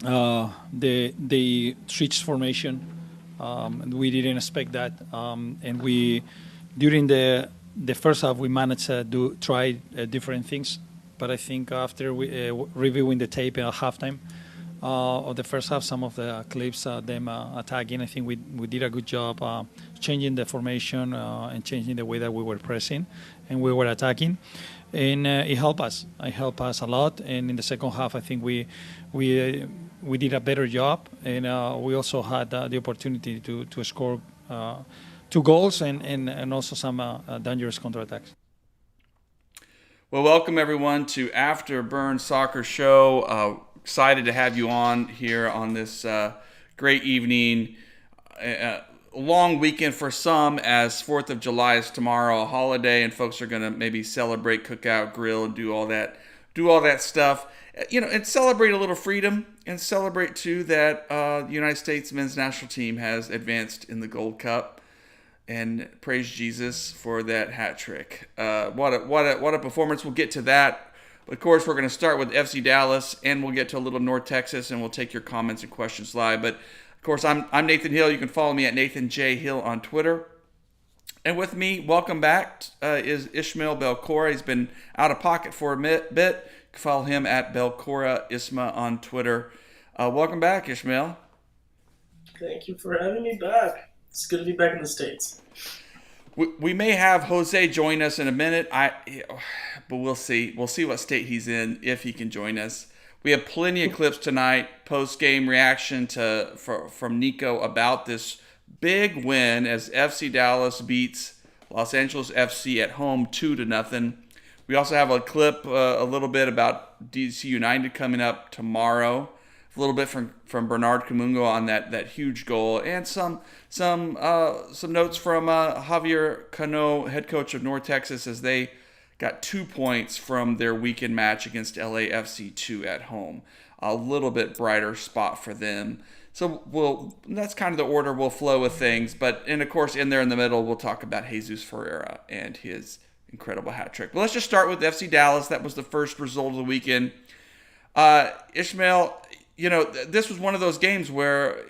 they switched formation. And we didn't expect that. And we during the first half we managed to try different things. But I think after reviewing the tape at halftime of the first half, some of the clips them attacking, I think we did a good job changing the formation and changing the way that we were pressing and we were attacking, and it helped us. It helped us a lot. And in the second half, I think we did a better job, and we also had the opportunity to score 2 goals and also some dangerous counterattacks. Well, welcome everyone to Afterburn Soccer Show. Excited to have you on here on this great evening. Long weekend for some, as 4th of July is tomorrow, a holiday, and folks are going to maybe celebrate, cook out, grill, and do all that stuff. And celebrate a little freedom, and celebrate too that the United States men's national team has advanced in the Gold Cup. And praise Jesus for that hat trick. What a performance. We'll get to that. But of course, we're going to start with FC Dallas, and we'll get to a little North Texas, and we'll take your comments and questions live. But of course, I'm Nathan Hill. You can follow me at Nathan J. Hill on Twitter. And with me, welcome back, is Ishmael Belcora. He's been out of pocket for a bit. You can follow him at Belcora Isma on Twitter. Welcome back, Ishmael. Thank you for having me back. It's good to be back in the States. We may have Jose join us in a minute, but we'll see. We'll see what state he's in, if he can join us. We have plenty of clips tonight, post-game reaction from Nico about this big win as FC Dallas beats Los Angeles FC at home 2-0. We also have a clip a little bit about DC United coming up tomorrow. A little bit from Bernard Kamungo on that huge goal, and some notes from Javier Cano, head coach of North Texas, as they got 2 points from their weekend match against LAFC 2 at home. A little bit brighter spot for them. So that's kind of the order we'll flow with things. And of course, in there in the middle, we'll talk about Jesus Ferreira and his incredible hat trick. But let's just start with FC Dallas. That was the first result of the weekend. Ishmael, this was one of those games where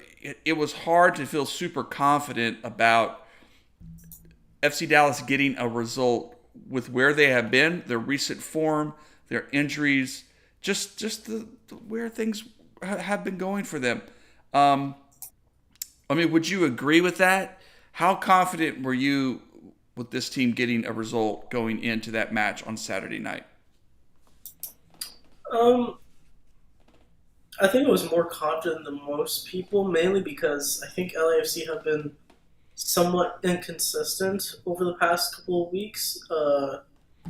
it was hard to feel super confident about FC Dallas getting a result with where they have been, their recent form, their injuries, just the where things have been going for them. Would you agree with that? How confident were you with this team getting a result going into that match on Saturday night? I think I was more confident than most people, mainly because I think LAFC have been somewhat inconsistent over the past couple of weeks.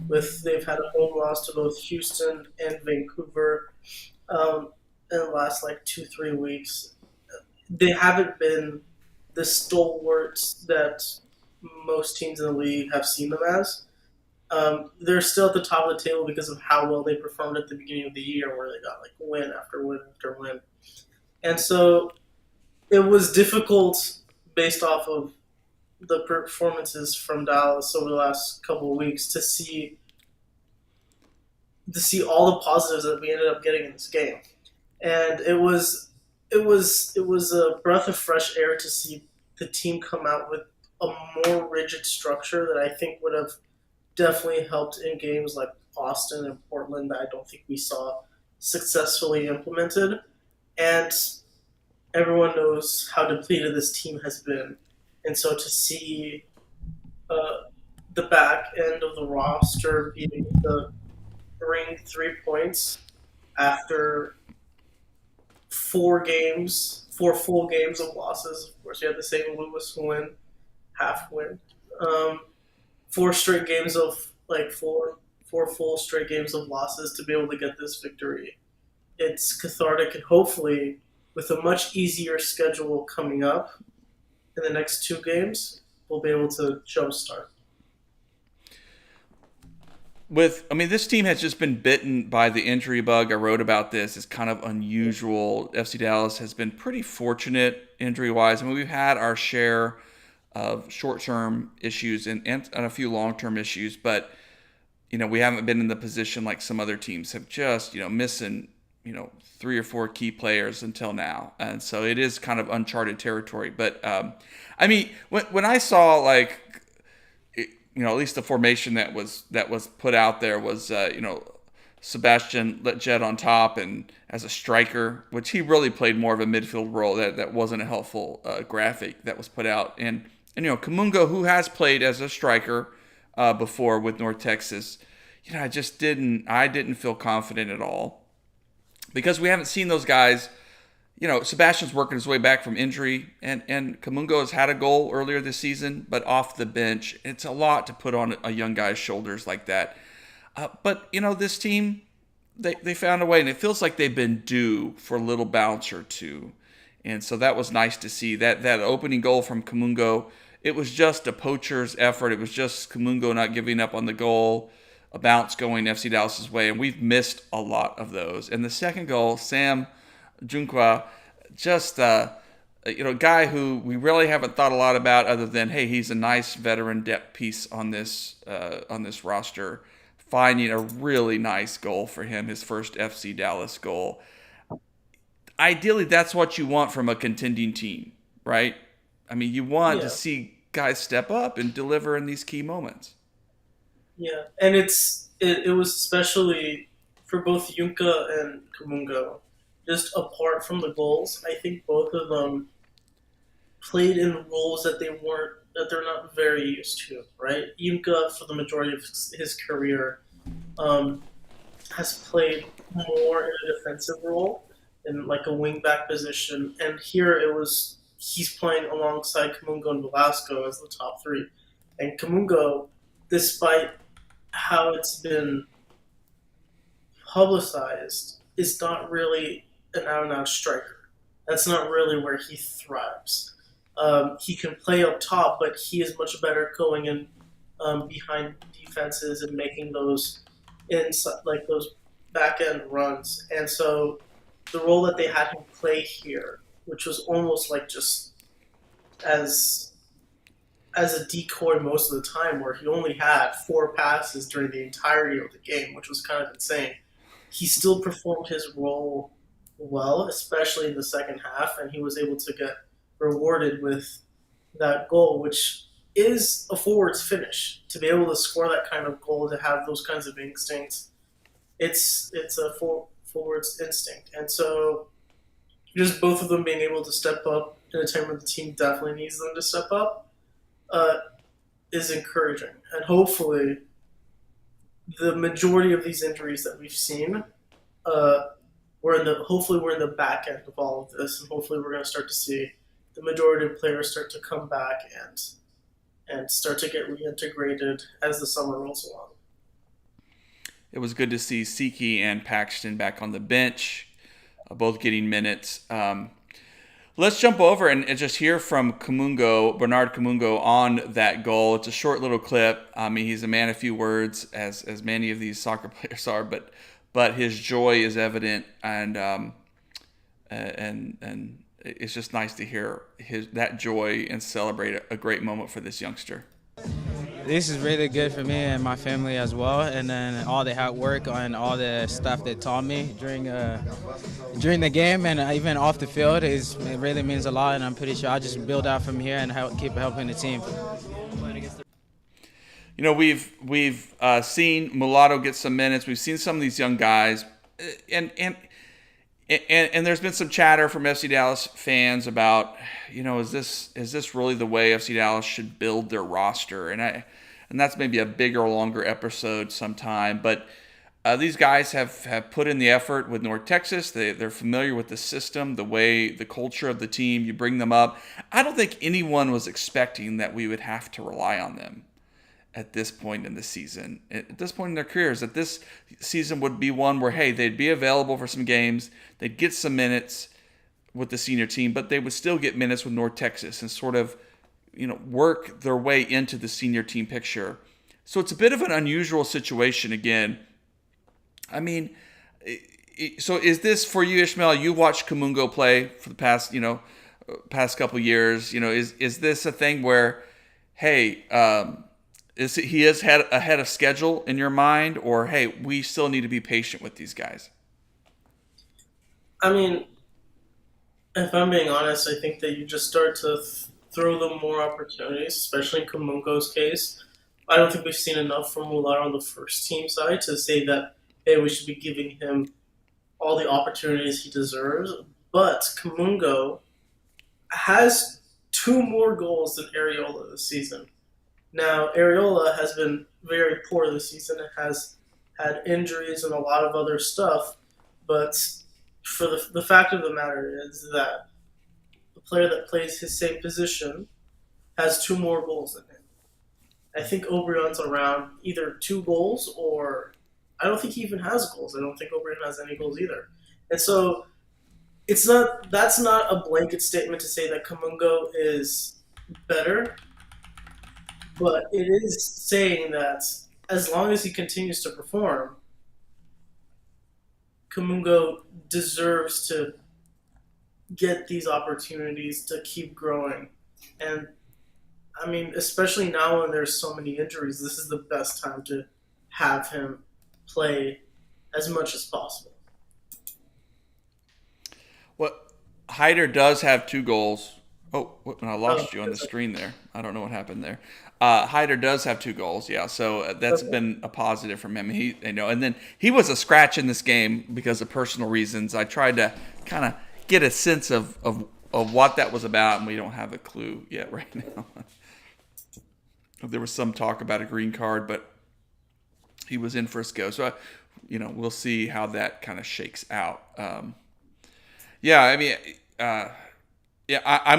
They've had a home loss to both Houston and Vancouver in the last 2-3 weeks. They haven't been the stalwarts that most teams in the league have seen them as. They're still at the top of the table because of how well they performed at the beginning of the year, where they got win after win after win. And so it was difficult based off of the performances from Dallas over the last couple of weeks to see all the positives that we ended up getting in this game. And it was a breath of fresh air to see the team come out with a more rigid structure that I think would have definitely helped in games like Austin and Portland that I don't think we saw successfully implemented. And everyone knows how depleted this team has been. And so to see the back end of the roster being able to bring 3 points after 4 full games of losses. Of course, you had the St. Louis win, half win. 4 straight games of four full straight games of losses to be able to get this victory. It's cathartic, and hopefully with a much easier schedule coming up in the next 2 games, we'll be able to jumpstart. This team has just been bitten by the injury bug. I wrote about this. It's kind of unusual. FC Dallas has been pretty fortunate injury-wise. We've had our share of short-term issues and a few long-term issues, but we haven't been in the position like some other teams have, just missing 3 or 4 key players until now, and so it is kind of uncharted territory. But I mean, when I saw at least the formation that was put out there was Sebastian Letjet on top and as a striker, which he really played more of a midfield role. That wasn't a helpful graphic that was put out, and Kamungo, who has played as a striker before with North Texas, I didn't feel confident at all, because we haven't seen those guys. Sebastian's working his way back from injury, and Kamungo has had a goal earlier this season, but off the bench. It's a lot to put on a young guy's shoulders like that. But this team, they found a way, and it feels like they've been due for a little bounce or two. And so that was nice to see. That opening goal from Kamungo, it was just a poacher's effort. It was just Kamungo not giving up on the goal, a bounce going FC Dallas's way, and we've missed a lot of those. And the second goal, Sam Junkwa, just a guy who we really haven't thought a lot about, other than, hey, he's a nice veteran depth piece on this roster. Finding a really nice goal for him, his first FC Dallas goal. Ideally, that's what you want from a contending team, right? I mean, you want to see guys step up and deliver in these key moments. Yeah, and it was especially for both Junka and Kamungo. Just apart from the goals, I think both of them played in roles that they're not very used to, right? Junka, for the majority of his career, has played more in a defensive role, in like a wing-back position, and here he's playing alongside Kamungo and Velasco as the top three. And Kamungo, despite how it's been publicized, is not really an out-and-out striker. That's not really where he thrives. He can play up top, but he is much better going in behind defenses and making those those back-end runs. And so the role that they had him play here, which was almost like just as a decoy most of the time, where he only had 4 passes during the entirety of the game, which was kind of insane. He still performed his role well, especially in the second half, and he was able to get rewarded with that goal, which is a forward's finish. To be able to score that kind of goal, to have those kinds of instincts, it's a forward's instinct. And so just both of them being able to step up in a time when the team definitely needs them to step up is encouraging. And hopefully the majority of these injuries that we've seen, we're in the back end of all of this, and hopefully we're going to start to see the majority of players start to come back and start to get reintegrated as the summer rolls along. It was good to see Siki and Paxton back on the bench, both getting minutes. Let's jump over and just hear from Bernard Kamungo on that goal. It's a short little clip. I mean, he's a man of few words, as many of these soccer players are, but his joy is evident, and it's just nice to hear that joy and celebrate a great moment for this youngster. This is really good for me and my family as well, and then all the hard work and all the stuff they taught me during the game and even off the field it really means a lot, and I'm pretty sure I'll just build out from here and keep helping the team. We've seen Mulatto get some minutes. We've seen some of these young guys, and there's been some chatter from FC Dallas fans about, is this really the way FC Dallas should build their roster? And that's maybe a bigger, longer episode sometime. But these guys have put in the effort with North Texas. They're familiar with the system, the culture of the team. You bring them up. I don't think anyone was expecting that we would have to rely on them at this point in the season, at this point in their careers, that this season would be one where, hey, they'd be available for some games, they'd get some minutes with the senior team, but they would still get minutes with North Texas and sort of, work their way into the senior team picture. So it's a bit of an unusual situation again. I mean, so is this for you, Ishmael? You watched Kamungo play for the past couple years. Is this a thing where, hey, he is ahead of schedule in your mind, or hey, we still need to be patient with these guys? I mean, if I'm being honest, I think that you just start to throw them more opportunities, especially in Kamungo's case. I don't think we've seen enough from Mular on the first team side to say that, hey, we should be giving him all the opportunities he deserves. But Kamungo has two more goals than Areola this season. Now, Areola has been very poor this season and has had injuries and a lot of other stuff, but for the fact of the matter is that the player that plays his same position has two more goals than him. I think Obrion's around either two goals or I don't think he even has goals. I don't think Obrion has any goals either. And so it's not that's not a blanket statement to say that Kamungo is better, but it is saying that as long as he continues to perform, Kamungo deserves to get these opportunities to keep growing. And I mean, especially now when there's so many injuries, this is the best time to have him play as much as possible. Well, Hyder does have 2 goals. Oh, I lost you on the screen there. I don't know what happened there. Hyder does have 2 goals, yeah. So that's been a positive from him. And then he was a scratch in this game because of personal reasons. I tried to kind of get a sense of what that was about, and we don't have a clue yet right now. There was some talk about a green card, but he was in Frisco. So, we'll see how that kind of shakes out. I'm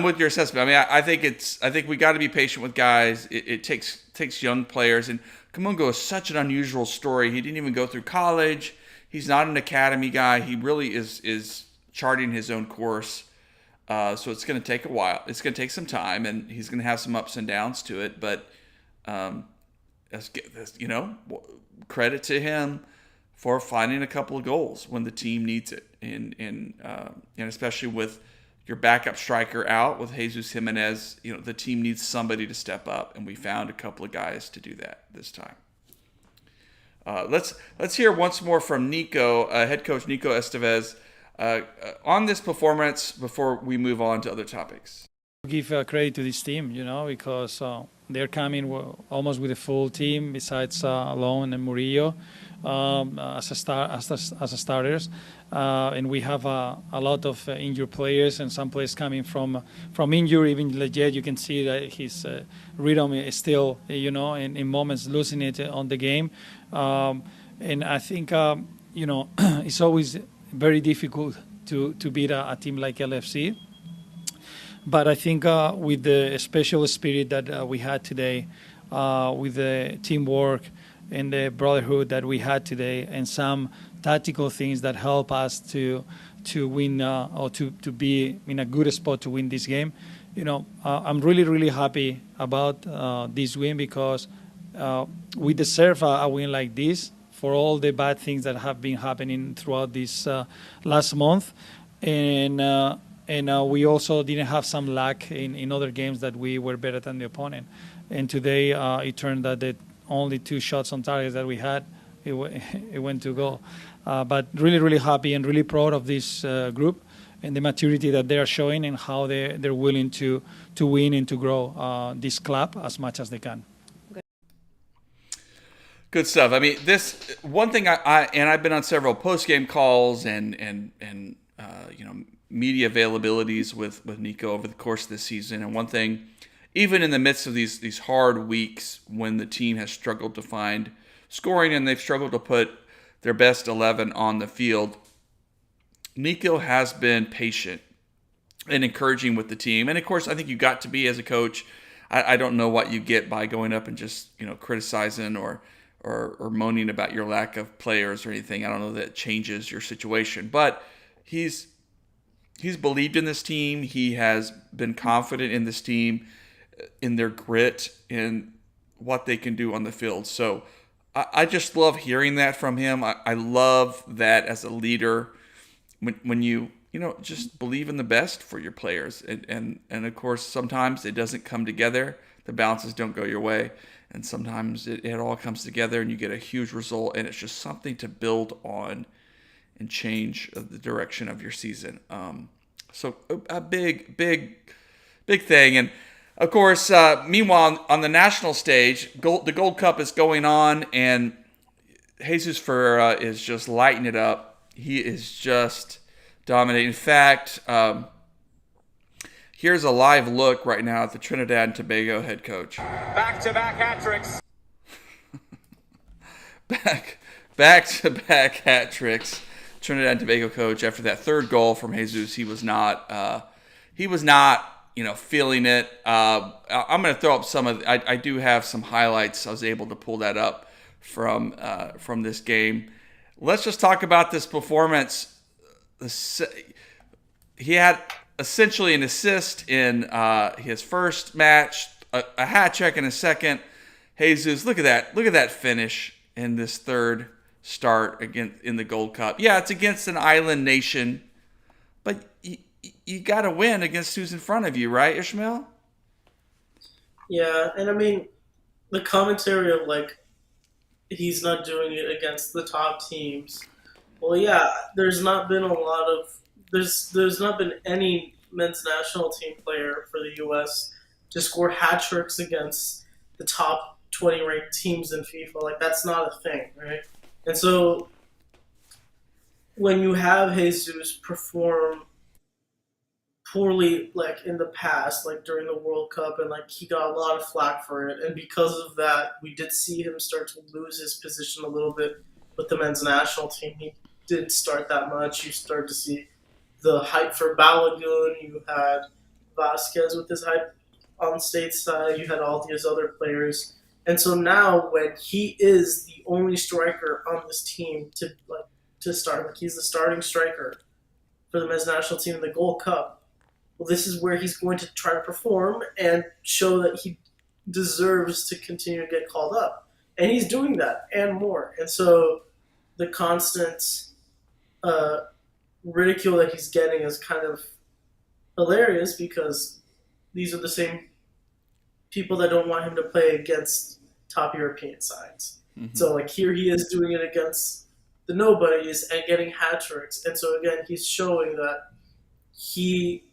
with your assessment. I mean, I think we got to be patient with guys. It takes young players, and Kamungo is such an unusual story. He didn't even go through college. He's not an academy guy. He really is charting his own course. So it's going to take a while. It's going to take some time, and he's going to have some ups and downs to it. But credit to him for finding a couple of goals when the team needs it, and especially with your backup striker out with Jesus Jimenez, the team needs somebody to step up, and we found a couple of guys to do that this time. Let's hear once more from Nico, head coach Nico Estevez, on this performance before we move on to other topics. Give credit to this team, because they're coming almost with a full team besides Alon and Murillo as starters, and we have a lot of injured players and some players coming from injury. Even Leggett, you can see that his rhythm is still, in moments losing it on the game, and I think it's always very difficult to beat a team like LFC. But I think with the special spirit that we had today, with the teamwork and the brotherhood that we had today, and some tactical things that help us to win or to be in a good spot to win this game, I'm really, really happy about this win because we deserve a win like this for all the bad things that have been happening throughout this last month. And we also didn't have some lack in other games that we were better than the opponent. And today it turned out that only 2 shots on target that we had, it went to goal. But really, really happy and really proud of this group and the maturity that they are showing and how they're willing to win and to grow this club as much as they can. Good stuff. I mean, this one thing I've been on several post-game calls and media availabilities with Nico over the course of this season. And one thing, even in the midst of these hard weeks when the team has struggled to find scoring and they've struggled to put their best 11 on the field, Nico has been patient and encouraging with the team. And of course, I think you got to be as a coach. I don't know what you get by going up and just criticizing or moaning about your lack of players or anything. I don't know that it changes your situation, but he's believed in this team. He has been confident in this team, in their grit, in what they can do on the field. So I just love hearing that from him. I love that as a leader when you just believe in the best for your players. And of course, sometimes it doesn't come together. The bounces don't go your way. And sometimes it all comes together and you get a huge result, and it's just something to build on and change the direction of your season. So a big thing. And of course, meanwhile, on the national stage, the Gold Cup is going on, and Jesus Ferreira is just lighting it up. He is just dominating. In fact, here's a live look right now at the Trinidad and Tobago head coach. Back-to-back hat tricks. Back-to-back hat tricks. Trinidad and Tobago coach, after that third goal from Jesus, he was not feeling it. I'm going to throw up some of. I do have some highlights. I was able to pull that up from this game. Let's just talk about this performance. He had essentially an assist in his first match, a hat trick in his second. Jesus, look at that! Look at that finish in this third start again in the Gold Cup. Yeah, it's against an island nation, but you got to win against who's in front of you, right, Ishmael? Yeah, and I mean, the commentary of like he's not doing it against the top teams. Well, yeah, there's not been any men's national team player for the U.S. to score hat tricks against the top 20 ranked teams in FIFA. Like, that's not a thing, right? And so when you have Jesus perform poorly, like in the past, like during the World Cup, and like he got a lot of flack for it, and because of that, we did see him start to lose his position a little bit with the men's national team. He didn't start that much. You start to see the hype for Balogun. You had Vasquez with his hype on stateside. You had all these other players. And so now, when he is the only striker on this team to start, like he's the starting striker for the men's national team in the Gold Cup, well, this is where he's going to try to perform and show that he deserves to continue to get called up. And he's doing that and more. And so the constant ridicule that he's getting is kind of hilarious, because these are the same people that don't want him to play against top European sides. Mm-hmm. So like here he is doing it against the nobodies and getting hat tricks. And so again, he's showing that he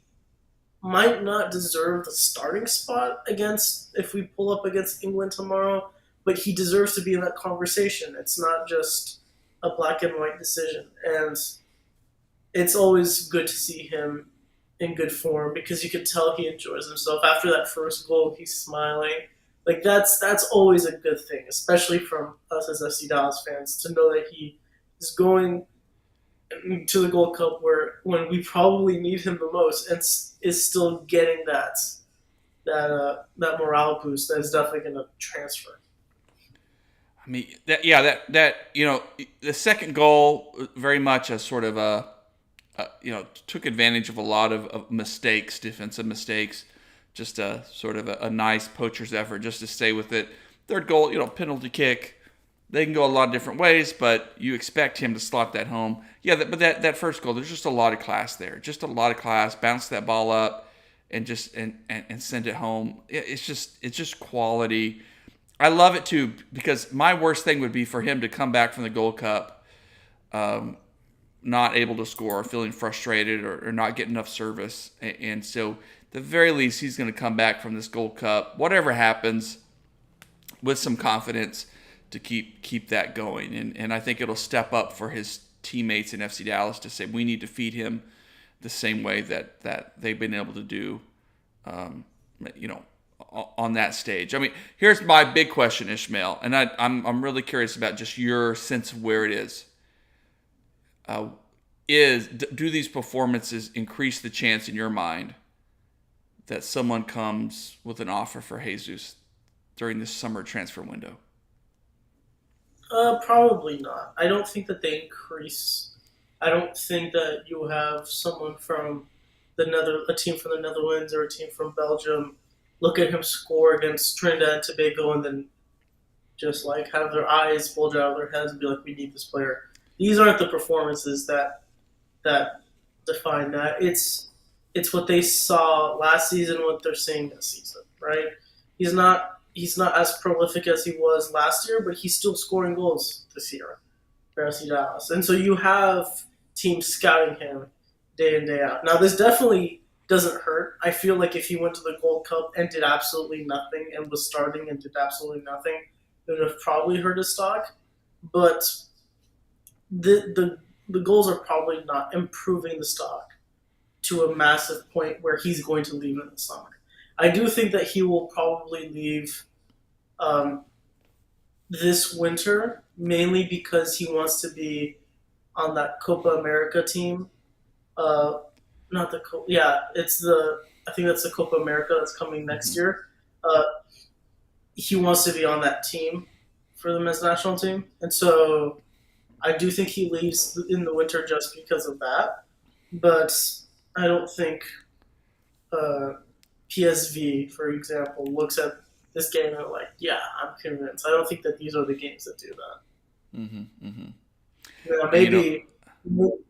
might not deserve the starting spot if we pull up against England tomorrow, but he deserves to be in that conversation. It's not just a black and white decision. And it's always good to see him in good form, because you can tell he enjoys himself. After that first goal, he's smiling. Like that's always a good thing, especially from us as FC Dallas fans, to know that he is going to the Gold Cup when we probably need him the most, and is still getting that morale boost that is definitely going to transfer. I mean, that the second goal very much a sort of took advantage of a lot of mistakes, defensive mistakes, just a sort of a nice poacher's effort just to stay with it. Third goal, penalty kick. They can go a lot of different ways, but you expect him to slot that home. Yeah, but that first goal, there's just a lot of class there. Just a lot of class. Bounce that ball up and just and send it home. It's just quality. I love it too, because my worst thing would be for him to come back from the Gold Cup not able to score, feeling frustrated, or not getting enough service. And so, at the very least, he's going to come back from this Gold Cup, whatever happens, with some confidence to keep that going. And I think it'll step up for his teammates in FC Dallas to say, we need to feed him the same way that they've been able to do, on that stage. I mean, here's my big question, Ishmael, and I'm really curious about just your sense of where it is. Do these performances increase the chance in your mind that someone comes with an offer for Jesus during this summer transfer window? Probably not. I don't think that they increase. I don't think that you have someone from a team from the Netherlands or a team from Belgium look at him score against Trinidad and Tobago and then just like have their eyes bulge out of their heads and be like, we need this player. These aren't the performances that define that. It's what they saw last season, what they're seeing this season, right? He's not as prolific as he was last year, but he's still scoring goals this year for FC Dallas. And so you have teams scouting him day in, day out. Now, this definitely doesn't hurt. I feel like if he went to the Gold Cup and did absolutely nothing and was starting and did absolutely nothing, it would have probably hurt his stock. But the goals are probably not improving the stock to a massive point where he's going to leave in the summer. I do think that he will probably leave this winter, mainly because he wants to be on that Copa America team. Not the Copa, yeah, I think that's the Copa America that's coming next year. He wants to be on that team for the men's national team, and so I do think he leaves in the winter just because of that. But I don't think PSV, for example, looks at this game and they're like, yeah, I'm convinced. I don't think that these are the games that do that. Mm-hmm, mm-hmm.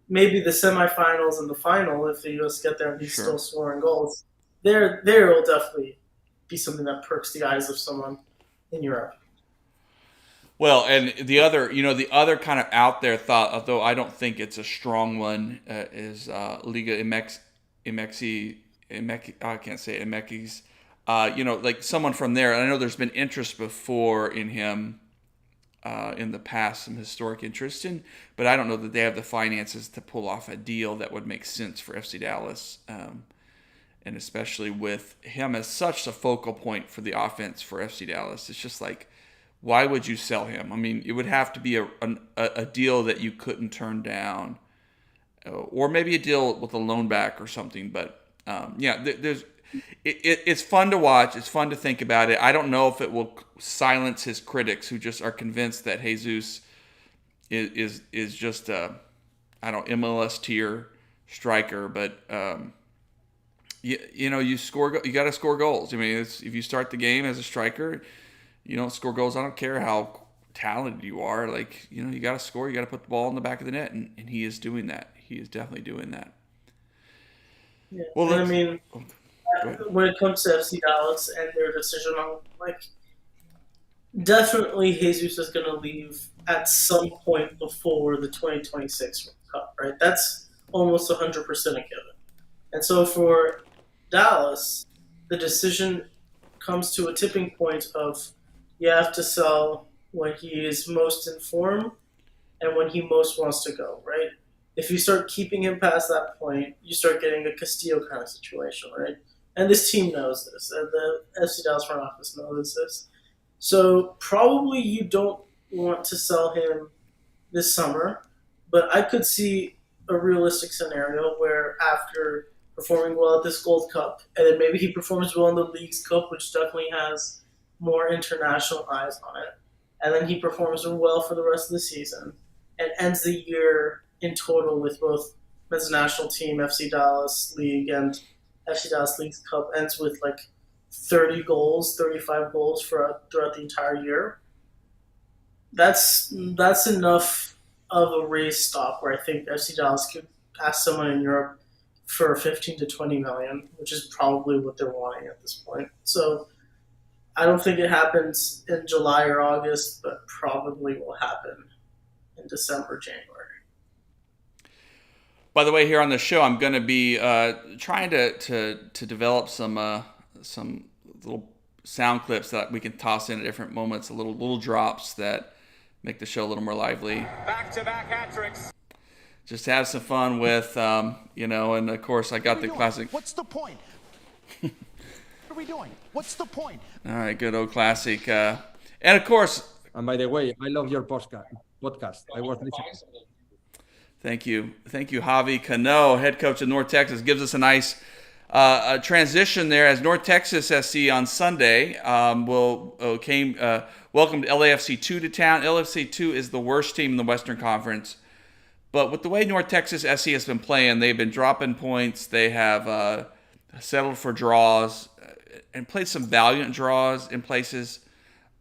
Maybe the semifinals and the final, if the U.S. get there and he's still scoring goals, there will definitely be something that perks the eyes of someone in Europe. Well, and the other kind of out there thought, although I don't think it's a strong one, is Liga MX. I can't say it, MX. Like someone from there. I know there's been interest before in him in the past, some historic interest in, but I don't know that they have the finances to pull off a deal that would make sense for FC Dallas, and especially with him as such a focal point for the offense for FC Dallas. It's just like, why would you sell him? I mean, it would have to be a deal that you couldn't turn down, or maybe a deal with a loan back or something. But it's fun to watch. It's fun to think about it. I don't know if it will silence his critics who just are convinced that Jesus is just a MLS tier striker. But you score. You got to score goals. I mean, if you start the game as a striker, you don't score goals. I don't care how talented you are. Like, you got to score. You got to put the ball in the back of the net, and he is doing that. He is definitely doing that. Yeah. Well, I mean, when it comes to FC Dallas and their decision on, definitely Jesus is going to leave at some point before the 2026 World Cup, right? That's almost 100% a given. And so for Dallas, the decision comes to a tipping point of, you have to sell when he is most informed and when he most wants to go, right? If you start keeping him past that point, you start getting a Castillo kind of situation, right? And this team knows this. And the FC Dallas front office knows this. So probably you don't want to sell him this summer, but I could see a realistic scenario where after performing well at this Gold Cup, and then maybe he performs well in the Leagues Cup, which definitely has more international eyes on it, and then he performs well for the rest of the season, and ends the year in total with both men's national team, FC Dallas League, and FC Dallas Leagues Cup, ends with 30 goals, 35 goals throughout the entire year. That's enough of a raise stock where I think FC Dallas could ask someone in Europe for 15 to 20 million, which is probably what they're wanting at this point. So I don't think it happens in July or August, but probably will happen in December, January. By the way, here on the show, I'm going to be trying to develop some little sound clips that we can toss in at different moments, little drops that make the show a little more lively. Back-to-back hat tricks. Just have some fun with, and of course I got the classic. What's the point? What are we doing? What's the point? All right, good old classic. And of course. And by the way, I love your podcast. I was listening. Thank you, Javi Cano, head coach of North Texas, gives us a nice transition there as North Texas SC on Sunday welcomed LAFC 2 to town. LAFC 2 is the worst team in the Western Conference. But with the way North Texas SC has been playing, they've been dropping points. They have settled for draws and played some valiant draws in places.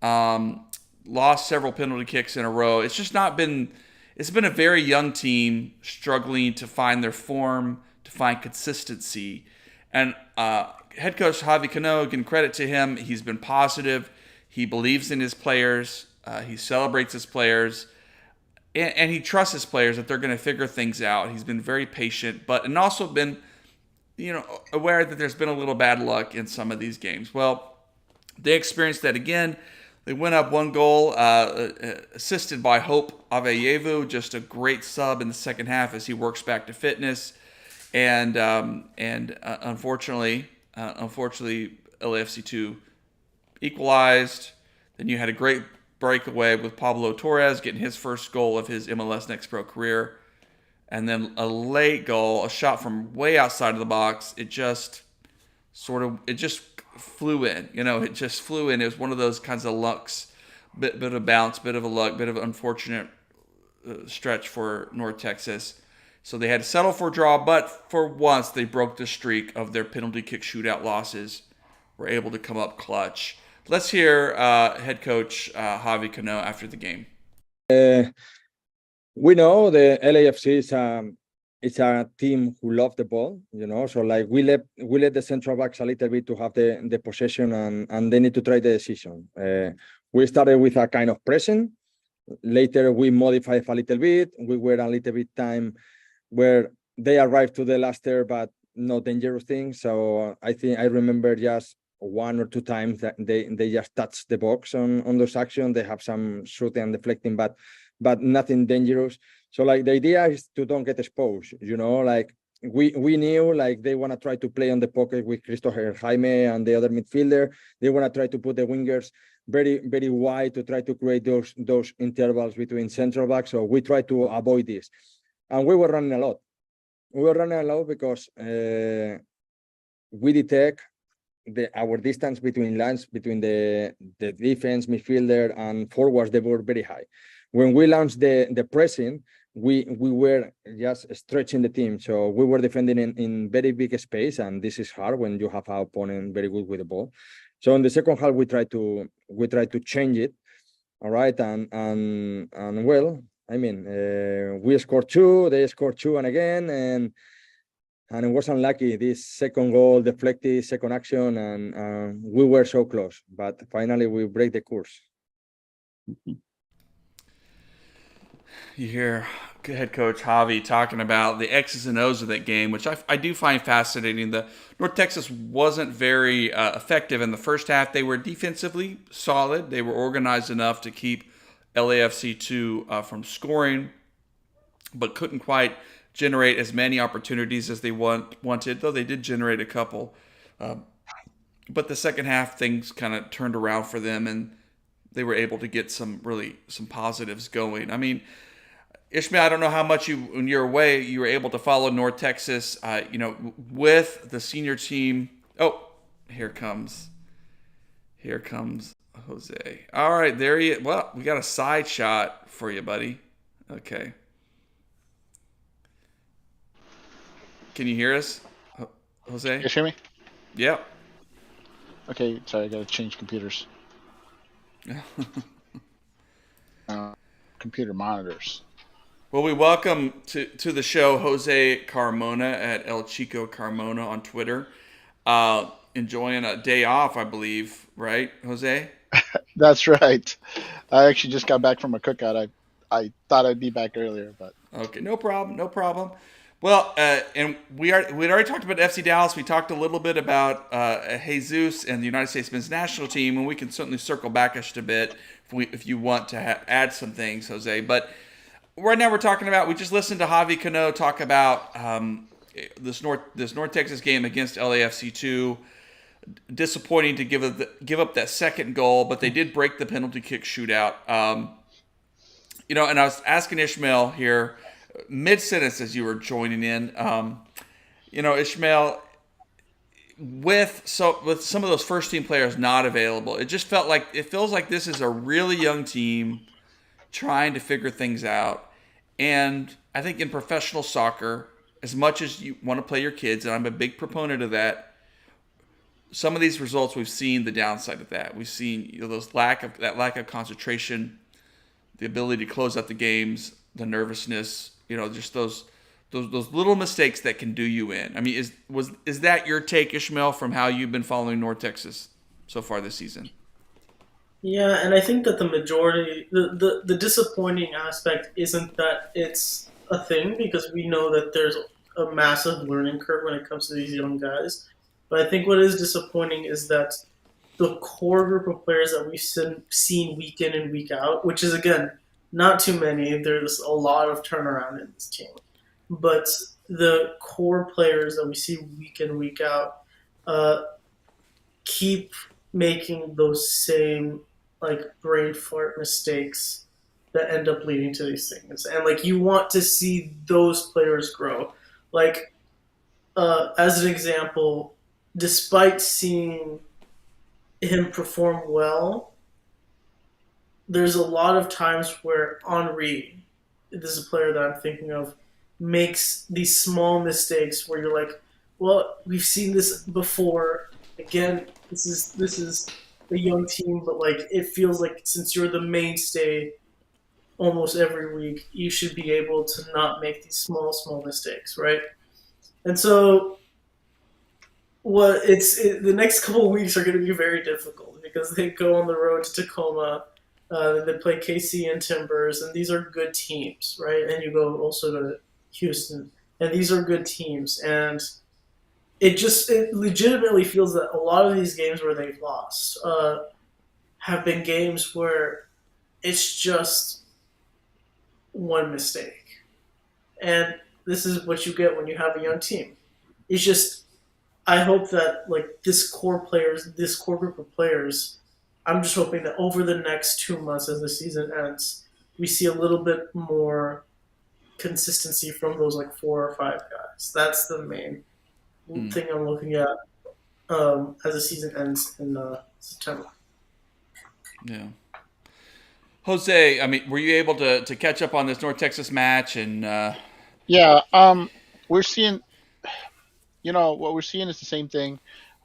Lost several penalty kicks in a row. It's just not been. It's been a very young team struggling to find their form, to find consistency. And head coach Javi Cano, again, credit to him. He's been positive. He believes in his players. He celebrates his players. and he trusts his players that they're going to figure things out. He's been very patient, and also been, aware that there's been a little bad luck in some of these games. Well, they experienced that again. They went up 1 goal, assisted by Hope Aveyevu, just a great sub in the second half as he works back to fitness. And unfortunately, LAFC2 equalized. Then you had a great breakaway with Pablo Torres getting his first goal of his MLS Next Pro career. And then a late goal, a shot from way outside of the box. It just flew in. It just flew in. It was one of those kinds of lucks, bit of bounce, bit of a luck, bit of an unfortunate stretch for North Texas. So they had to settle for a draw, but for once they broke the streak of their penalty kick shootout losses. Were able to come up clutch. Let's hear head coach Javi Cano after the game. We know the LAFC is a team who love the ball, So like we let the central backs a little bit to have the possession and they need to try the decision. We started with a kind of pressing. Later we modified a little bit. We were a little bit time where they arrived to the last third, but no dangerous things. So I think I remember just 1 or 2 times that they just touched the box on those actions. They have some shooting and deflecting, but nothing dangerous. So like the idea is to don't get exposed, like we knew like they want to try to play on the pocket with Christopher Jaime and the other midfielder. They want to try to put the wingers very, very wide to try to create those intervals between central backs. So we try to avoid this. And we were running a lot. We were running a lot because we detect our distance between lines, between the defense, midfielder, and forwards, they were very high. When we launched the pressing, we were just stretching the team. So we were defending in very big space, and this is hard when you have an opponent very good with the ball. So in the second half, we try to change it. All right, and well, I mean, we scored 2, they scored 2, and again, and it was unlucky. This second goal deflected, second action, and we were so close. But finally, we break the course. You hear head coach Javi talking about the X's and O's of that game, which I do find fascinating. The North Texas wasn't very effective in the first half. They were defensively solid. They were organized enough to keep LAFC2 from scoring, but couldn't quite generate as many opportunities as they wanted, though they did generate a couple. But the second half, things kind of turned around for them, and they were able to get some positives going. I mean, Ishmael, I don't know how much when you're away, you were able to follow North Texas, with the senior team. Oh, here comes Jose. All right, there he is. Well, we got a side shot for you, buddy. Okay. Can you hear us, Jose? You guys hear me? Yep. Okay, sorry, I gotta change computers. Computer monitors. Well, we welcome to the show Jose Carmona at El Chico Carmona on Twitter. Enjoying a day off, I believe, right, Jose? That's right. I actually just got back from a cookout. I thought I'd be back earlier, but okay, no problem. Well, and we'd already talked about FC Dallas. We talked a little bit about Jesus and the United States men's national team, and we can certainly circle back just a bit if you want to add some things, Jose. But right now we're talking about, we just listened to Javi Cano talk about this North Texas game against LAFC2. Disappointing to give up that second goal, but they did break the penalty kick shootout. And I was asking Ishmael here, mid-sentence as you were joining in, Ishmael, with some of those first team players not available, it feels like this is a really young team trying to figure things out. And I think in professional soccer, as much as you want to play your kids, and I'm a big proponent of that, some of these results we've seen the downside of that. We've seen that lack of concentration, the ability to close out the games, the nervousness, just those little mistakes that can do you in. I mean, is that your take, Ishmael, from how you've been following North Texas so far this season? Yeah, and I think that the majority, the disappointing aspect isn't that it's a thing because we know that there's a massive learning curve when it comes to these young guys. But I think what is disappointing is that the core group of players that we've seen week in and week out, which is again not too many. There's a lot of turnaround in this team, but the core players that we see week in week out uh, keep making those same like brain fart mistakes that end up leading to these things. And like you want to see those players grow. Like as an example, despite seeing him perform well, there's a lot of times where Henri, this is a player that I'm thinking of, makes these small mistakes where you're like, well, we've seen this before. Again, this is a young team, but like it feels like since you're the mainstay almost every week, you should be able to not make these small mistakes, right? And so the next couple of weeks are going to be very difficult because they go on the road to Tacoma. They play KC and Timbers, and these are good teams, right? And you go also to Houston, and these are good teams. And it legitimately feels that a lot of these games where they've lost have been games where it's just one mistake, and this is what you get when you have a young team. It's just I hope that like this core group of players, I'm just hoping that over the next 2 months as the season ends, we see a little bit more consistency from those like 4 or 5 guys. That's the main thing I'm looking at as the season ends in September. Yeah. Jose, I mean, were you able to catch up on this North Texas match? And Yeah, we're seeing, what we're seeing is the same thing,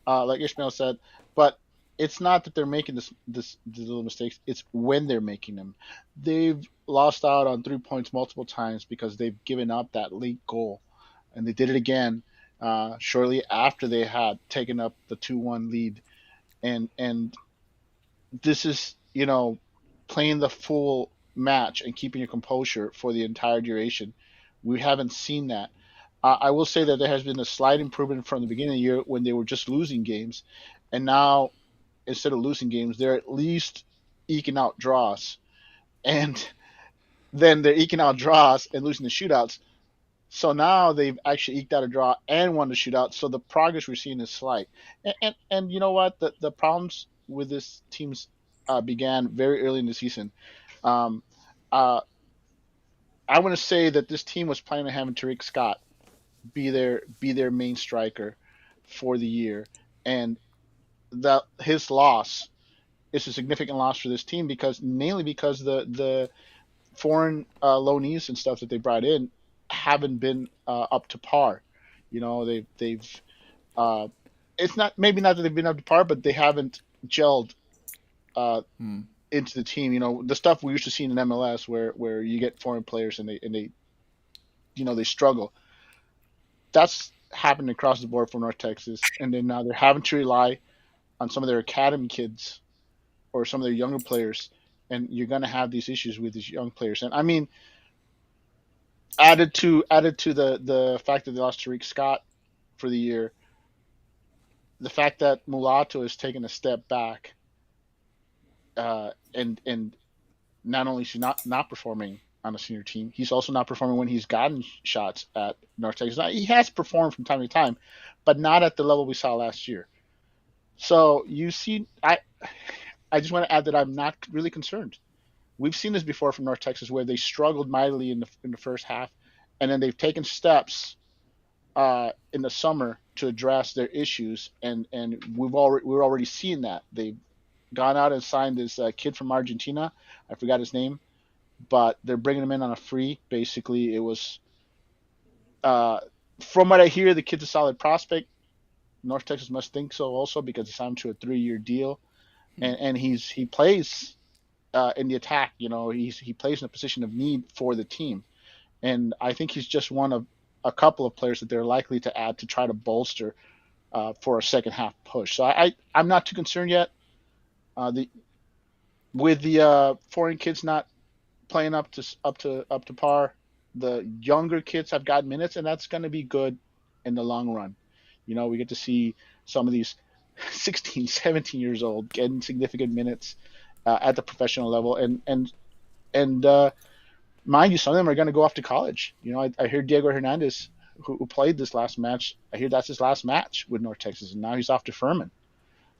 like Ishmael said, but it's not that they're making these little mistakes. It's when they're making them. They've lost out on 3 points multiple times because they've given up that late goal, and they did it again shortly after they had taken up the 2-1 lead, and this is playing the full match and keeping your composure for the entire duration. We haven't seen that. I will say that there has been a slight improvement from the beginning of the year when they were just losing games, and now instead of losing games, they're at least eking out draws, and then they're eking out draws and losing the shootouts. So now they've actually eked out a draw and won the shootout. So the progress we're seeing is slight. And you know what? The problems with this team's began very early in the season. Um, uh, I want to say that this team was planning on having Tariq Scott be their main striker for the year, and that his loss is a significant loss for this team because mainly because the foreign loanees and stuff that they brought in haven't been up to par. They've uh, it's not maybe not that they've been up to par, but they haven't gelled uh, into the team. The stuff we used to see in MLS where you get foreign players and they they struggle. That's happened across the board for North Texas, and then now they're having to rely on some of their academy kids or some of their younger players, and you're going to have these issues with these young players. And I mean, added to the fact that they lost Tariq Scott for the year, the fact that Mulatto has taken a step back, and not only is he not performing on a senior team, he's also not performing when he's gotten shots at North Texas. Now, he has performed from time to time, but not at the level we saw last year. So you see, I just want to add that I'm not really concerned. We've seen this before from North Texas where they struggled mightily in the first half, and then they've taken steps in the summer to address their issues, and we're already seeing that they've gone out and signed this kid from Argentina. I forgot his name, but they're bringing him in on a free. Basically, it was uh, from what I hear, the kid's a solid prospect. North Texas must think so also because he signed him to a 3-year deal, and he plays in the attack. He plays in a position of need for the team, and I think he's just one of a couple of players that they're likely to add to try to bolster for a second half push. So I'm not too concerned yet. The with the foreign kids not playing up to par, the younger kids have got minutes, and that's going to be good in the long run. We get to see some of these 16, 17 years old getting significant minutes at the professional level, and mind you, some of them are going to go off to college. I hear Diego Hernandez, who played this last match. I hear that's his last match with North Texas, and now he's off to Furman.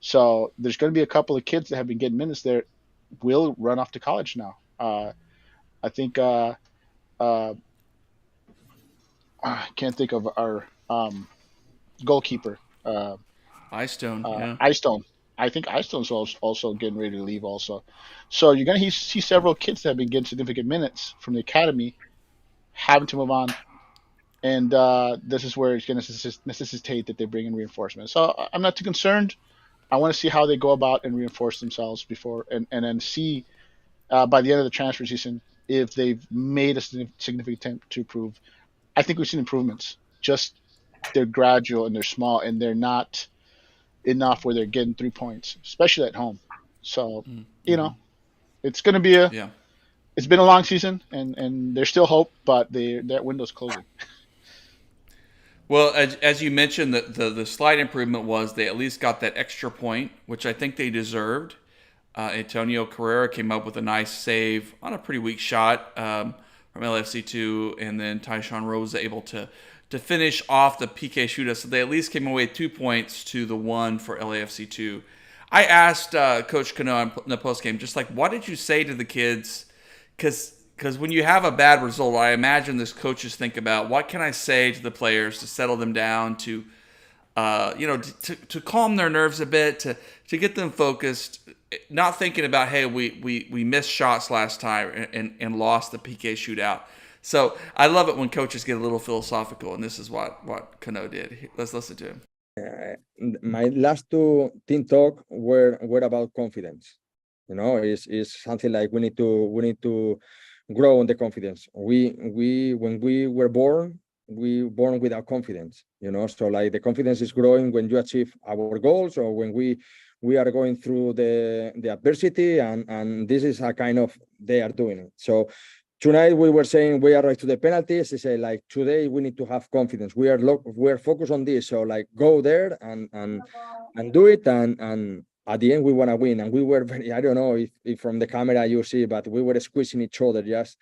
So there's going to be a couple of kids that have been getting minutes there will run off to college now. I think I can't think of our goalkeeper. Stone, yeah. Stone. I think Stone's also getting ready to leave also. So you're going to see several kids that have been getting significant minutes from the academy having to move on. And this is where it's going to necessitate that they bring in reinforcements. So I'm not too concerned. I want to see how they go about and reinforce themselves before, and then see by the end of the transfer season if they've made a significant attempt to improve. I think we've seen improvements. Just they're gradual and they're small and they're not enough where they're getting 3 points, especially at home. So it's going to be it's been a long season, and there's still hope, but that window's closing. Well, as you mentioned, the slight improvement was they at least got that extra point, which I think they deserved. Antonio Ferreira came up with a nice save on a pretty weak shot from LFC2, and then Tyshawn Rose able to finish off the PK shootout. So they at least came away 2 points to the 1 for LAFC2. I asked Coach Cano in the postgame, just like, what did you say to the kids? Because when you have a bad result, I imagine this coaches think about, what can I say to the players to settle them down, to calm their nerves a bit, to get them focused, not thinking about, hey, we missed shots last time and lost the PK shootout. So I love it when coaches get a little philosophical, and this is what Cano did. Let's listen to him. My last two team talk were about confidence. Is something like we need to grow on the confidence. We when we were born without confidence. So like the confidence is growing when you achieve our goals, or when we are going through the adversity, and this is a kind of they are doing it. So tonight we were saying we are right to the penalties. They say like today we need to have confidence. We're focused on this. So like go there and do it, and at the end we want to win. And we were very, I don't know if from the camera you see, but we were squeezing each other, just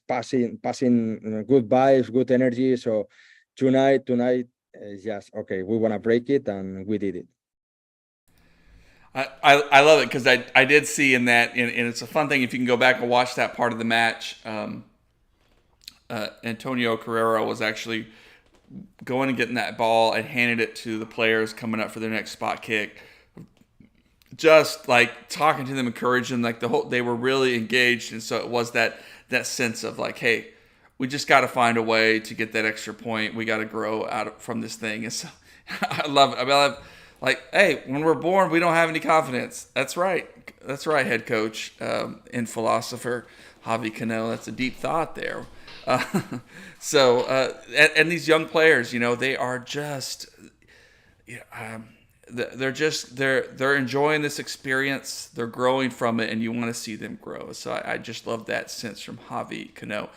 passing good vibes, good energy. So tonight is just okay. We want to break it, and we did it. I love it because I did see in that, and it's a fun thing if you can go back and watch that part of the match. Antonio Ferreira was actually going and getting that ball and handed it to the players coming up for their next spot kick. Just like talking to them, encouraging them, like they were really engaged, and so it was that sense of like, hey, we just got to find a way to get that extra point. We got to grow from this thing, and so I love it. I love, like, hey, when we're born, we don't have any confidence. That's right, head coach and philosopher Javi Cano. That's a deep thought there. And these young players, they are just, they're enjoying this experience. They're growing from it, and you want to see them grow. So I just love that sense from Javi Cano.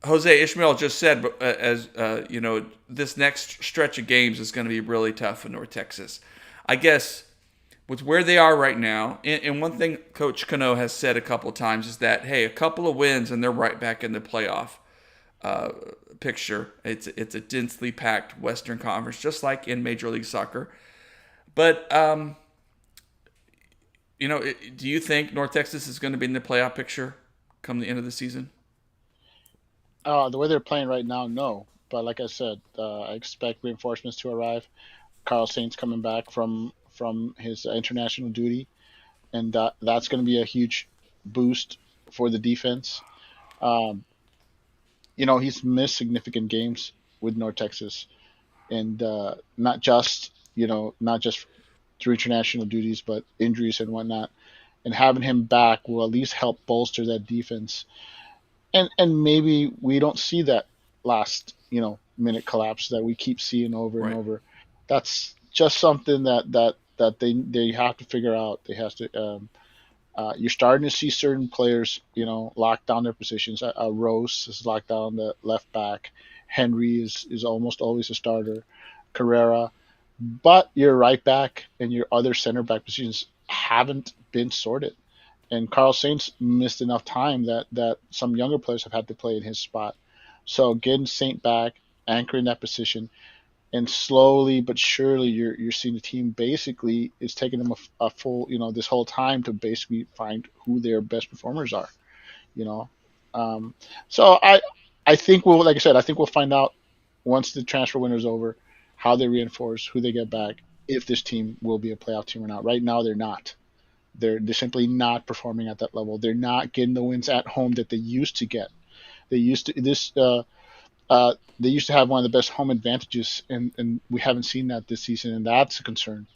Jose Ishmael just said, this next stretch of games is going to be really tough for North Texas. I guess with where they are right now, and one thing Coach Cano has said a couple of times is that, hey, a couple of wins and they're right back in the playoff picture. It's a densely packed Western Conference, just like in Major League Soccer. But, do you think North Texas is going to be in the playoff picture come the end of the season? The way they're playing right now, no. But like I said, I expect reinforcements to arrive. Carl Saint's coming back from his international duty, and that's going to be a huge boost for the defense. He's missed significant games with North Texas, and not just through international duties, but injuries and whatnot. And having him back will at least help bolster that defense. And maybe we don't see that last minute collapse that we keep seeing over and over. That's just something that they have to figure out. They have to You're starting to see certain players, lock down their positions. Rose is locked down the left back. Henry is almost always a starter. Carrera, but your right back and your other center back positions haven't been sorted. And Carl Saints missed enough time that some younger players have had to play in his spot. So getting Saint back, anchoring that position, and slowly but surely you're seeing the team basically it's taking them a full this whole time to basically find who their best performers are. You know, so I think we'll like I said I think we'll find out once the transfer window is over how they reinforce who they get back if this team will be a playoff team or not. Right now they're not. They're simply not performing at that level. They're not getting the wins at home that they used to get. They used to this. They used to have one of the best home advantages, and we haven't seen that this season, and that's a concern.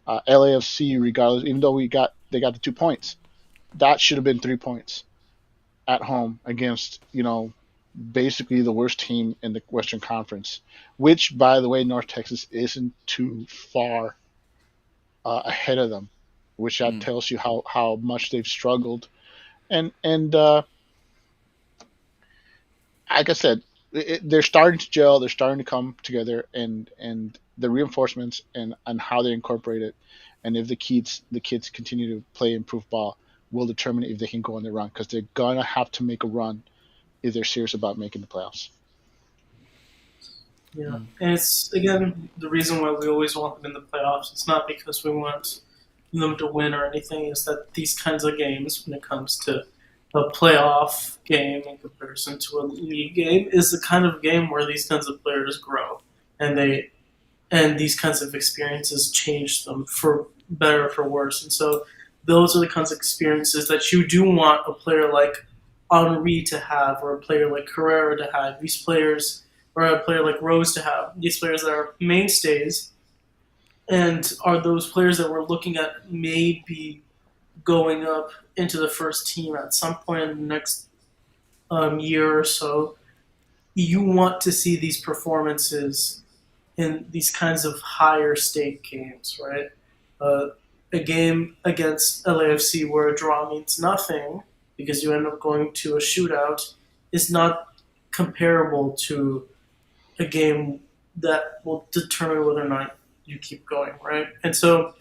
LAFC, regardless, even though they got the 2 points, that should have been 3 points at home against basically the worst team in the Western Conference, which, by the way, North Texas isn't too far ahead of them, which that tells you how much they've struggled, and like I said, they're starting to gel. They're starting to come together, and the reinforcements and how they incorporate it, and if the kids continue to play improved ball, will determine if they can go on the run because they're gonna have to make a run if they're serious about making the playoffs. Yeah, and it's again the reason why we always want them in the playoffs. It's not because we want them to win or anything. It's that these kinds of games, when it comes to a playoff game in comparison to a league game, is the kind of game where these kinds of players grow, and these kinds of experiences change them for better or for worse. And so those are the kinds of experiences that you do want a player like Henry to have, or a player like Ferreira to have. These players, or a player like Rose to have. These players that are mainstays, and are those players that we're looking at maybe going up into the first team at some point in the next year or so. You want to see these performances in these kinds of higher stake games, right? A game against LAFC where a draw means nothing because you end up going to a shootout is not comparable to a game that will determine whether or not you keep going, right? And so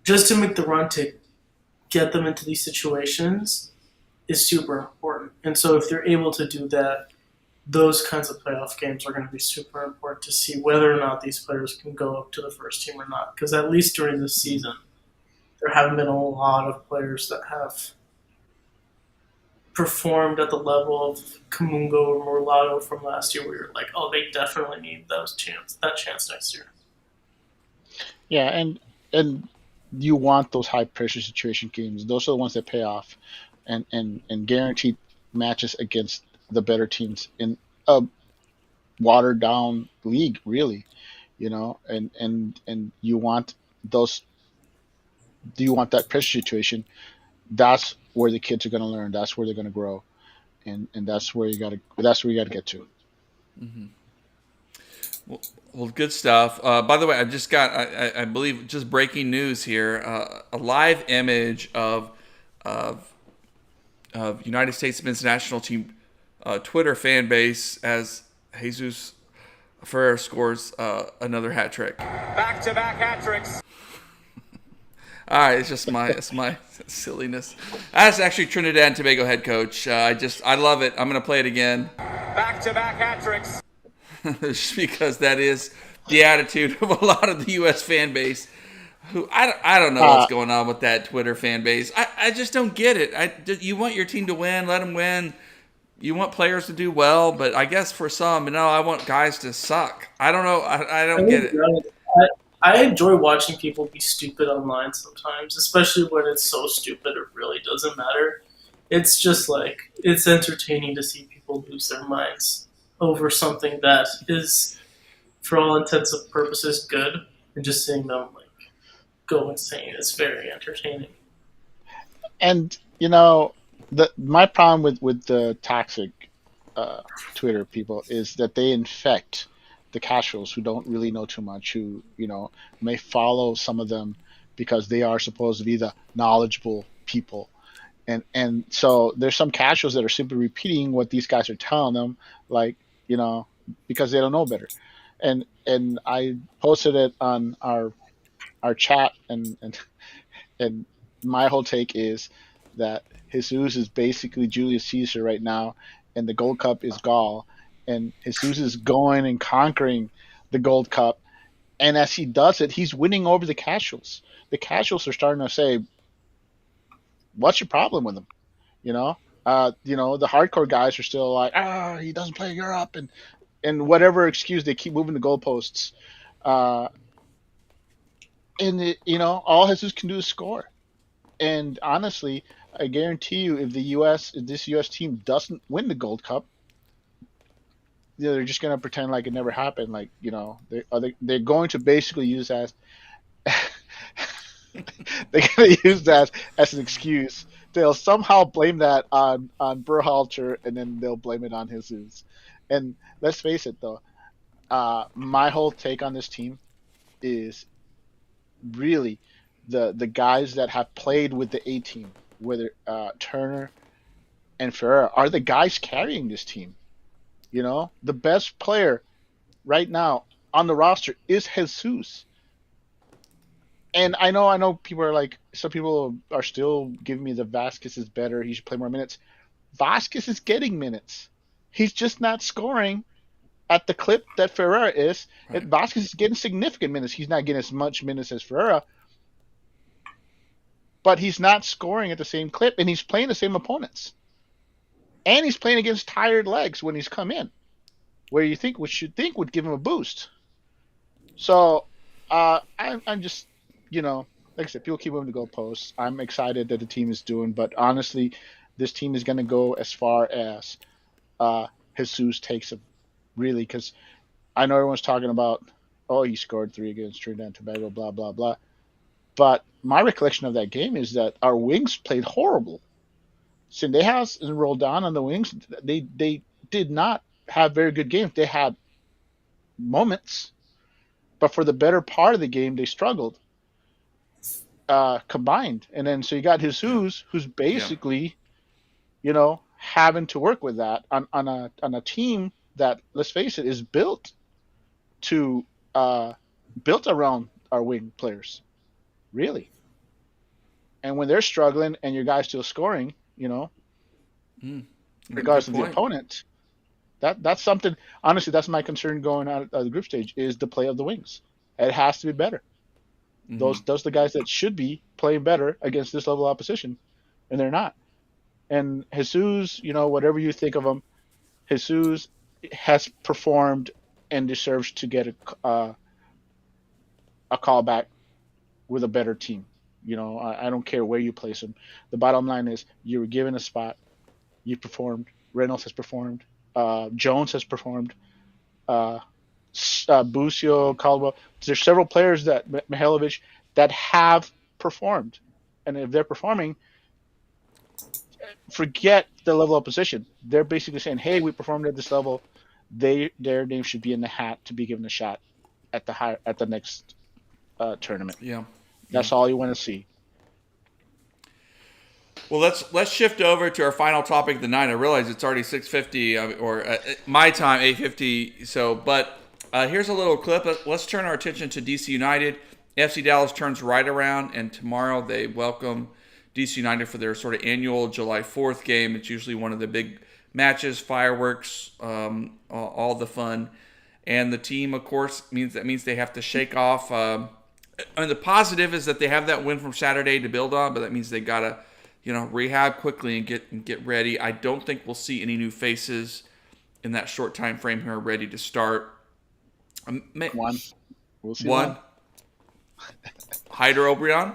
just to make the run to get them into these situations is super important. And so if they're able to do that, those kinds of playoff games are going to be super important to see whether or not these players can go up to the first team or not. Because at least during this season, there haven't been a lot of players that have performed at the level of Kamungo or Morlato from last year, where you're like, oh, they definitely need that chance next year. Yeah, and you want those high pressure situation games. Those are the ones that pay off, and guaranteed matches against the better teams in a watered down league, really, and you want those. Do you want that pressure situation? That's where the kids are going to learn. That's where they're going to grow, and that's where you got to get to. Mm-hmm. Well, good stuff. By the way, I just got, I believe, just breaking news here. A live image of United States men's national team Twitter fan base as Jesus Ferreira scores another hat trick. Back-to-back hat tricks. All right, it's my silliness. That's actually Trinidad and Tobago head coach. I love it. I'm gonna play it again. Back-to-back hat tricks. Just because that is the attitude of a lot of the U.S. fan base. Who I don't know what's going on with that Twitter fan base. I just don't get it. You want your team to win, let them win. You want players to do well, but I guess for some, no, I want guys to suck. I don't know. I don't get it. I enjoy watching people be stupid online sometimes, especially when it's so stupid it really doesn't matter. It's just like, it's entertaining to see people lose their minds over something that is, for all intents and purposes, good, and just seeing them like go insane is very entertaining. And my problem with the toxic Twitter people is that they infect the casuals who don't really know too much, who may follow some of them because they are supposed to be the knowledgeable people. And so there's some casuals that are simply repeating what these guys are telling them, like, because they don't know better. And I posted it on our chat, and my whole take is that Jesus is basically Julius Caesar right now, and the Gold Cup is Gaul, and Jesus is going and conquering the Gold Cup, and as he does it, he's winning over the casuals. The casuals are starting to say, "What's your problem with him?" The hardcore guys are still like, he doesn't play Europe, and whatever excuse they keep moving the goalposts. Uh, all Jesus can do is score. And honestly, I guarantee you, if this U.S. team doesn't win the Gold Cup, they're just gonna pretend like it never happened. Like, they're going to basically use that. They're gonna use that as an excuse. They'll somehow blame that on Berhalter, and then they'll blame it on Jesus. And let's face it, though, my whole take on this team is really the guys that have played with the A team, whether Turner and Ferreira, are the guys carrying this team. The best player right now on the roster is Jesus. And I know people are like, some people are still giving me the Vasquez is better, he should play more minutes. Vasquez is getting minutes. He's just not scoring at the clip that Ferreira is. Right. Vasquez is getting significant minutes. He's not getting as much minutes as Ferreira, but he's not scoring at the same clip, and he's playing the same opponents. And he's playing against tired legs when he's come in, where you think would give him a boost. So I'm just, like I said, people keep moving the goalposts. I'm excited that the team is doing, but honestly, this team is going to go as far as Jesus takes them, really, because I know everyone's talking about, he scored 3 against Trinidad and Tobago, blah, blah, blah. But my recollection of that game is that our wings played horrible. Sendejas and Roldan on the wings, they did not have very good games. They had moments, but for the better part of the game, they struggled combined. And then so you got Jesus, who's basically, having to work with that on a team that, let's face it, is built around our wing players, really. And when they're struggling and your guy's still scoring, regardless of the opponent, that's something. Honestly, that's my concern going out of the group stage, is the play of the wings. It has to be better. Mm-hmm. Those are the guys that should be playing better against this level of opposition, and they're not. And Jesus, whatever you think of him, Jesus has performed and deserves to get a call back with a better team. I don't care where you place him. The bottom line is, you were given a spot, you performed. Reynolds has performed. Jones has performed. Busio, Caldwell. There's several players that Mihailovic that have performed, and if they're performing, forget the level of position. They're basically saying, "Hey, we performed at this level. Their name should be in the hat to be given a shot at the next tournament." Yeah. That's all you want to see. Well, let's shift over to our final topic of the night. I realize it's already 6:50 or my time 8:50. So, but here's a little clip. Let's turn our attention to DC United. FC Dallas turns right around, and tomorrow they welcome DC United for their sort of annual July 4th game. It's usually one of the big matches, fireworks, all the fun, and the team, of course, means they have to shake off. And the positive is that they have that win from Saturday to build on, but that means they gotta, rehab quickly and get ready. I don't think we'll see any new faces in that short time frame here ready to start. One. We'll see one. Hyder O'Brien?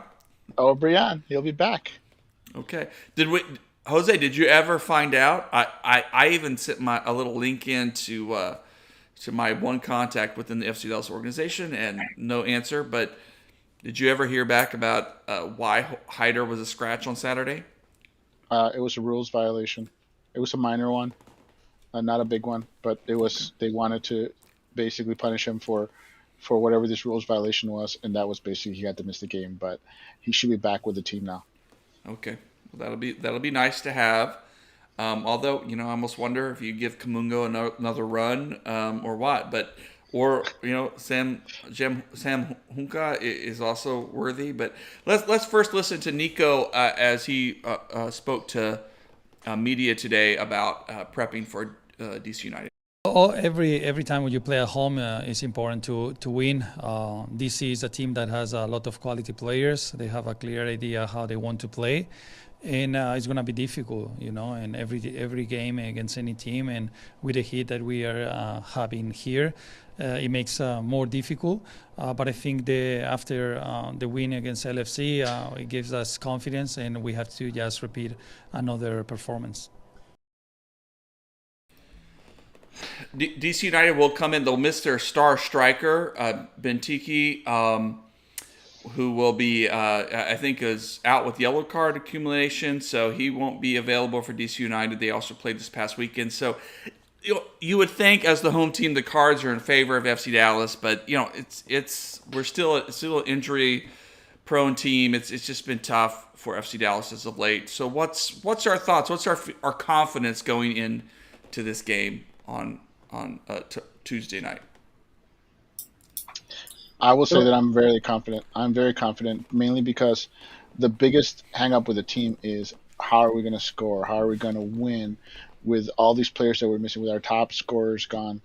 O'Brien, he'll be back. Okay. Jose, did you ever find out? I even sent a little link in to my one contact within the FC Dallas organization, and no answer. But did you ever hear back about why Hyder was a scratch on Saturday? It was a rules violation. It was a minor one, not a big one, but it was. They wanted to basically punish him for whatever this rules violation was, and that was basically he had to miss the game. But he should be back with the team now. Okay, well, that'll be nice to have. Although I almost wonder if you give Kamungo another run or what, or Sam Hunka is also worthy. But let's first listen to Nico as he spoke to media today about prepping for DC United. Every time when you play at home, it's important to win. DC is a team that has a lot of quality players. They have a clear idea how they want to play, and it's going to be difficult, and every game against any team, and with the heat that we are having here, it makes more difficult. But I think after the win against LFC, it gives us confidence, and we have to just repeat another performance. DC United will come in. They'll miss their star striker, Benteke, who will be, I think, is out with yellow card accumulation, so he won't be available for DC United. They also played this past weekend. So you would think, as the home team, the cards are in favor of FC Dallas, but we're still an injury-prone team. It's just been tough for FC Dallas as of late. So what's our thoughts? What's our confidence going into this game on Tuesday night? I will say that I'm very confident. I'm very confident, mainly because the biggest hang-up with the team is how are we going to score? How are we going to win with all these players that we're missing, with our top scorers gone?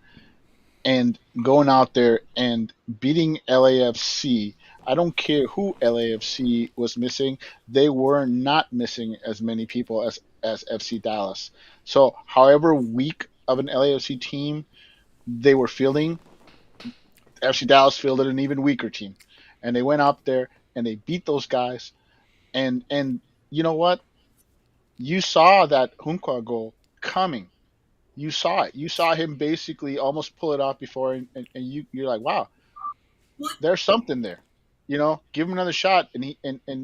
And going out there and beating LAFC, I don't care who LAFC was missing. They were not missing as many people as FC Dallas. So however weak of an LAFC team they were fielding, FC Dallas fielded an even weaker team. And they went out there and they beat those guys. And you know what? You saw that Junqua goal coming. You saw it. You saw him basically almost pull it off before, and you're like, wow, there's something there. Give him another shot, and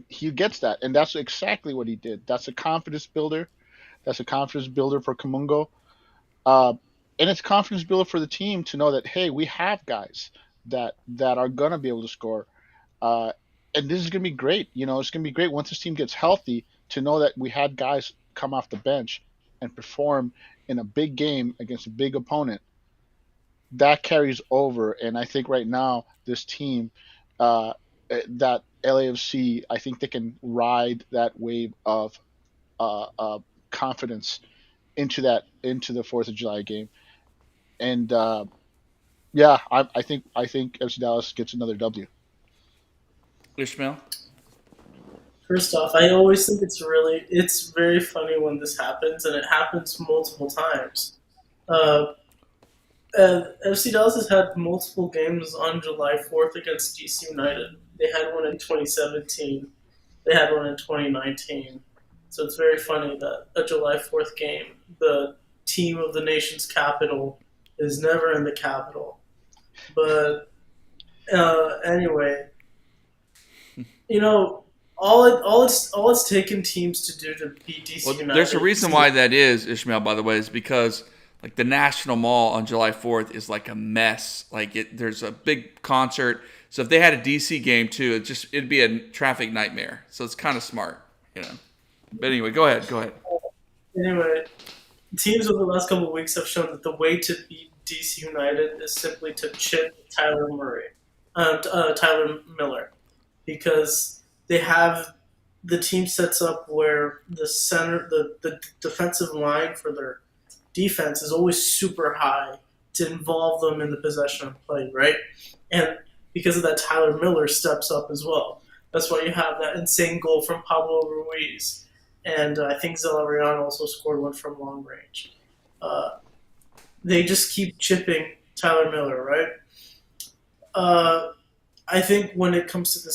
he gets that. And that's exactly what he did. That's a confidence builder. That's a confidence builder for Kamungo. And it's a confidence builder for the team to know that, hey, we have guys that are going to be able to score. And this is going to be great. It's going to be great once this team gets healthy to know that we had guys come off the bench and perform in a big game against a big opponent. That carries over. And I think right now this team, that LAFC, I think they can ride that wave of confidence into the 4th of July game. And I think FC Dallas gets another W. Ishmael? First off, I always think it's very funny when this happens, and it happens multiple times. FC Dallas has had multiple games on July 4th against DC United. They had one in 2017. They had one in 2019. So it's very funny that a July 4th game, the team of the nation's capital is never in the capital. But anyway, all it's taken teams to do to beat DC United. There's a reason why that is, Ishmael, by the way, is because like the National Mall on July 4th is like a mess. There's a big concert. So if they had a DC game too, it'd be a traffic nightmare. So it's kind of smart, But anyway, go ahead. Anyway, teams over the last couple of weeks have shown that the way to beat DC United is simply to chip Tyler Miller, because they have the team sets up where the defensive line for their defense is always super high to involve them in the possession of play, right? And because of that, Tyler Miller steps up as well. That's why you have that insane goal from Pablo Ruiz. And I think Zelarayan also scored one from long range. They just keep chipping Tyler Miller, right? I think when it comes to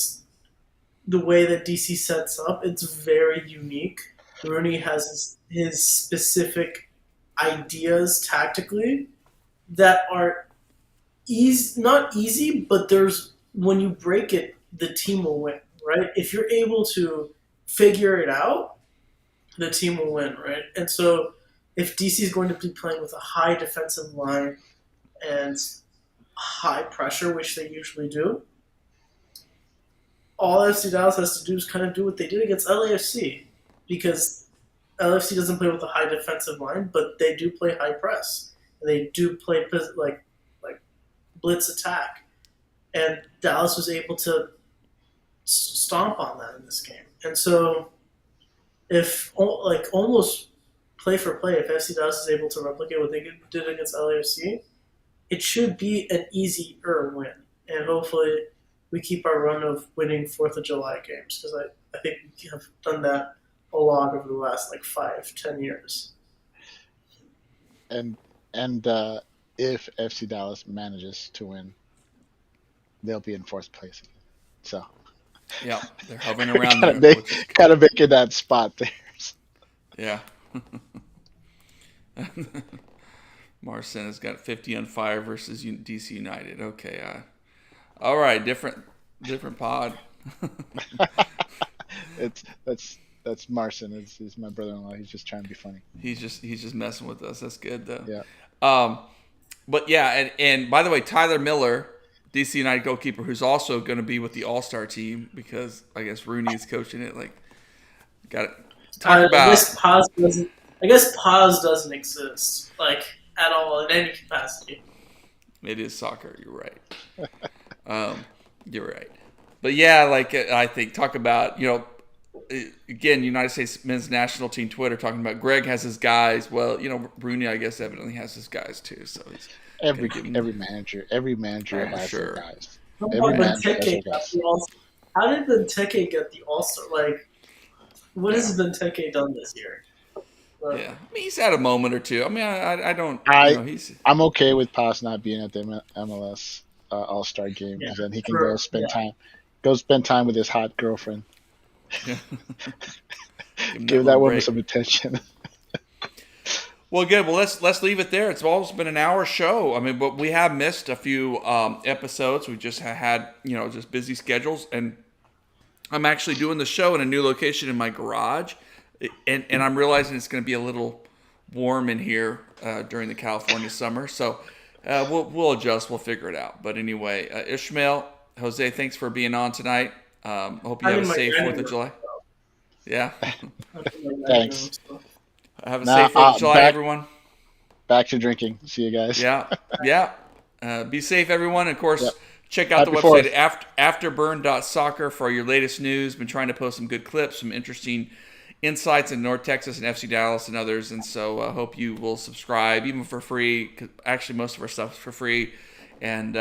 the way that DC sets up, it's very unique. Rooney has his specific ideas tactically that are not easy, but when you break it, the team will win, right? If you're able to figure it out, the team will win, right? And so if DC is going to be playing with a high defensive line and high pressure, which they usually do, all FC Dallas has to do is kind of do what they did against LAFC, because LAFC doesn't play with a high defensive line, but they do play high press, and they do play like blitz attack, and Dallas was able to stomp on that in this game. And so, if almost play for play, if FC Dallas is able to replicate what they did against LAFC, it should be an easier win, and hopefully we keep our run of winning 4th of July games, because I think we have done that a lot over the last 5-10 years. And if FC Dallas manages to win, they'll be in 4th place. So Yeah, they're hovering around there. Kind of making that spot there. Yeah. Marcin has got 50 on fire versus DC United. Okay. All right. Different pod. That's Marcin. Is my brother-in-law. He's just trying to be funny. He's just messing with us. That's good though. Yeah. But yeah, and by the way, Tyler Miller, DC United goalkeeper, who's also going to be with the All-Star team because I guess Rooney's coaching it. Got it. Talk about. I guess pause doesn't exist at all in any capacity. It is soccer. You're right. You're right. But yeah, I think talk about again, United States men's national team Twitter talking about Greg has his guys. Well, Rooney I guess evidently has his guys too. So he's every manager has their guys. How did Benteke get the All-Star? What has Benteke done this year? Yeah, I mean, he's had a moment or two. I mean, I don't. I'm okay with Paz not being at the MLS All-Star game, because then he can go spend time with his hot girlfriend. Give that woman some attention. Well, good. Well, let's leave it there. It's almost been an hour show. I mean, but we have missed a few episodes. We just had just busy schedules, and I'm actually doing the show in a new location in my garage. And I'm realizing it's going to be a little warm in here during the California summer. So we'll adjust. We'll figure it out. But anyway, Ishmael, Jose, thanks for being on tonight. Hope you have a safe 4th of July. Yeah. Thanks. Have a safe 4th of July, everyone. Back to drinking. See you guys. Yeah. Be safe, everyone. Of course, check out the website at afterburn.soccer for your latest news. Been trying to post some good clips, some interesting insights in North Texas and FC Dallas and others, and so I hope you will subscribe, even for free. 'Cause actually, most of our stuff is for free. And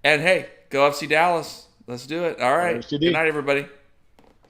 hey, go FC Dallas. Let's do it. All right. Good night, everybody.